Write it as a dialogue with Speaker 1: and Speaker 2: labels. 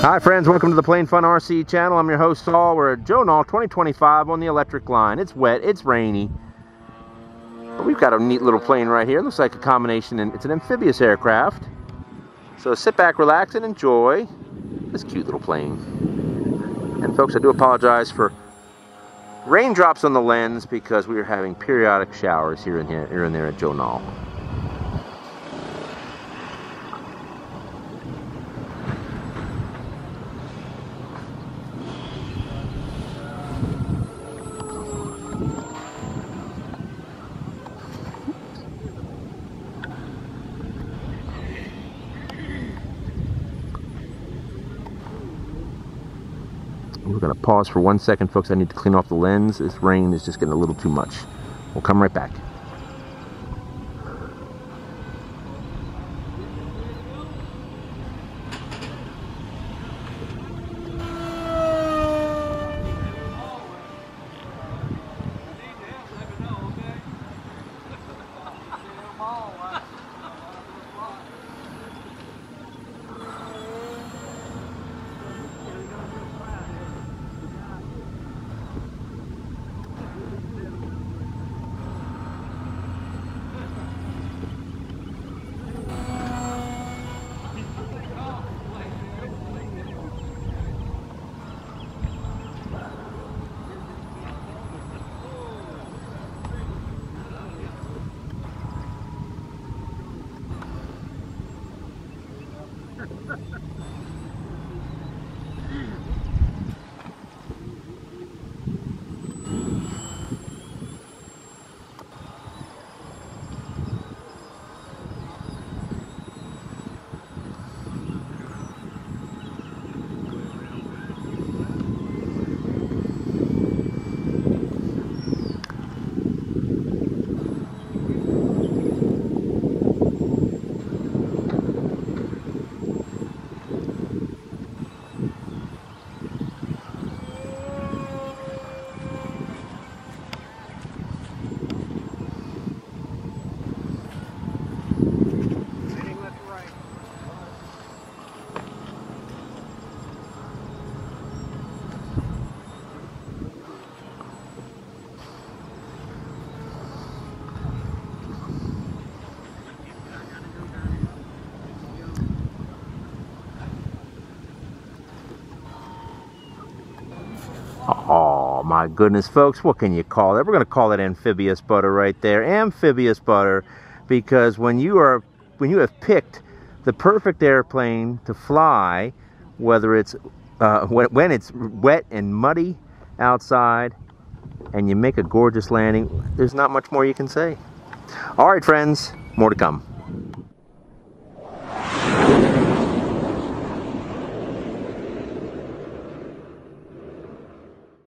Speaker 1: Hi friends, welcome to the Plain Fun RC channel. I'm your host Saul. We're at Joe Nall 2025 on the electric line. It's wet, it's rainy, but we've got a neat little plane right here. It looks like a combination, and it's an amphibious aircraft. So sit back, relax, and enjoy this cute little plane. And folks, I do apologize for raindrops on the lens because we are having periodic showers here and there at Joe Nall. We're going to pause for 1 second, folks. I need to clean off the lens. This rain is just getting a little too much. We'll come right back. Oh my goodness, folks, what can you call it? We're going to call it amphibious butter right there. Amphibious butter, because when you have picked the perfect airplane to fly, whether it's when it's wet and muddy outside, and you make a gorgeous landing, there's not much more you can say. All right, friends, more to come.